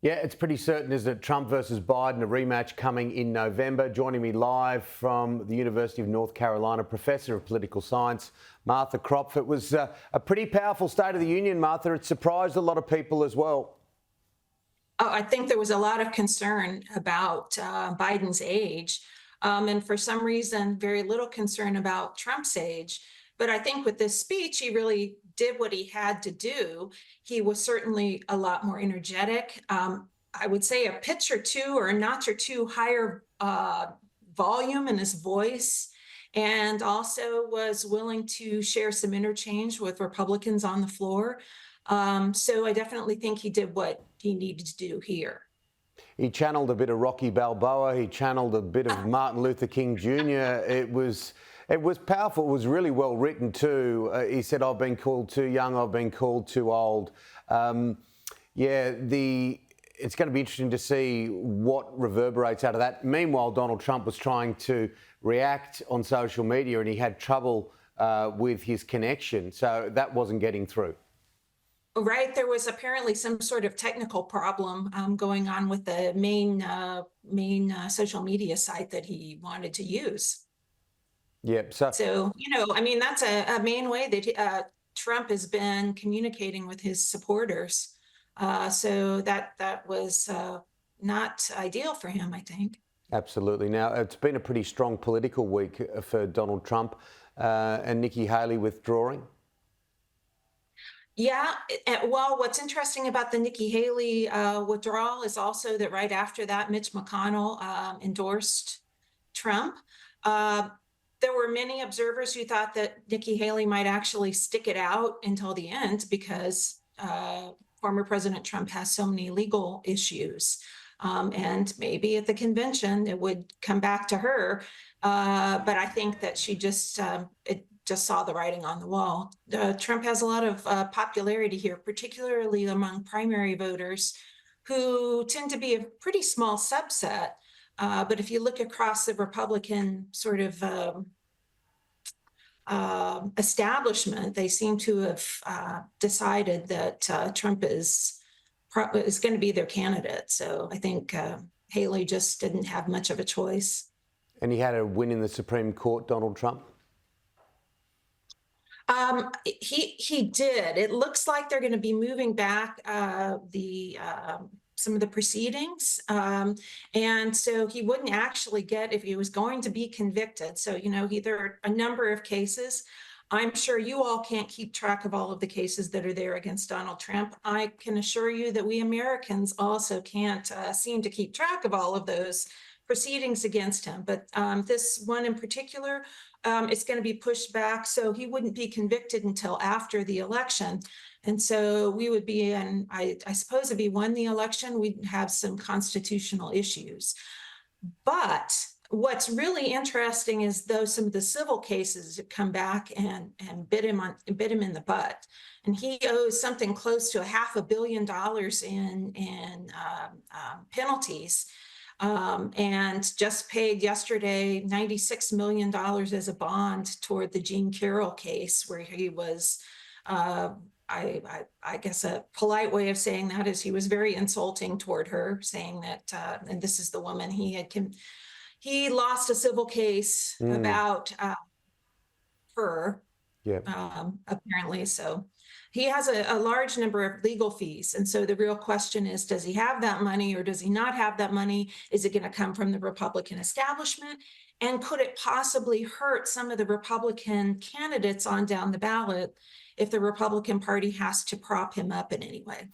Yeah, it's pretty certain, isn't it? Trump versus Biden, a rematch coming in November. Joining me live from the University of North Carolina, Professor of Political Science, Martha Kropf. It was a pretty powerful State of the Union, Martha. It surprised a lot of people as well. Oh, I think there was a lot of concern about Biden's age, and for some reason, very little concern about Trump's age. But I think with this speech, he really did what he had to do. He was certainly a lot more energetic. I would say a pitch or two or a notch or two higher volume in his voice, and also was willing to share some interchange with Republicans on the floor. So I definitely think he did what he needed to do here. He channeled a bit of Rocky Balboa. He channeled a bit of Martin Luther King Jr. It was powerful. It was really well written too. He said, "I've been called too young. I've been called too old." It's going to be interesting to see what reverberates out of that. Meanwhile, Donald Trump was trying to react on social media, and he had trouble with his connection, so that wasn't getting through. Right, there was apparently some sort of technical problem going on with the main social media site that he wanted to use. Yep. So So, I mean, that's a main way that Trump has been communicating with his supporters. So that was not ideal for him, I think. absolutely. Now, it's been a pretty strong political week for Donald Trump and Nikki Haley withdrawing. Yeah, well, what's interesting about the Nikki Haley withdrawal is also that right after that, Mitch McConnell endorsed Trump. Uh, there were many observers who thought that Nikki Haley might actually stick it out until the end because former President Trump has so many legal issues. And maybe at the convention it would come back to her. But I think that she it just saw the writing on the wall. Trump has a lot of popularity here, particularly among primary voters who tend to be a pretty small subset. But if you look across the Republican sort of establishment, they seem to have decided that Trump is going to be their candidate. So I think Haley just didn't have much of a choice. And he had a win in the Supreme Court, Donald Trump. He did. It looks like they're going to be moving back the some of the proceedings, and so he wouldn't actually get if he was going to be convicted. So there are a number of cases. I'm sure you all can't keep track of all of the cases that are there against Donald Trump. I can assure you that we Americans also can't seem to keep track of all of those proceedings against him. But this one in particular, it's going to be pushed back, so he wouldn't be convicted until after the election. And so we would be in, I suppose if he won the election, we'd have some constitutional issues. But what's really interesting is though some of the civil cases have come back and bit him in the butt. And he owes something close to $500 million in penalties. And just paid yesterday $96 million as a bond toward the Jean Carroll case, where he was, I guess a polite way of saying that is he was very insulting toward her, saying that, and this is the woman he lost a civil case about her, Yeah. apparently. So he has a large number of legal fees. And so the real question is, does he have that money or does he not have that money? Is it going to come from the Republican establishment? And could it possibly hurt some of the Republican candidates on down the ballot if the Republican Party has to prop him up in any way?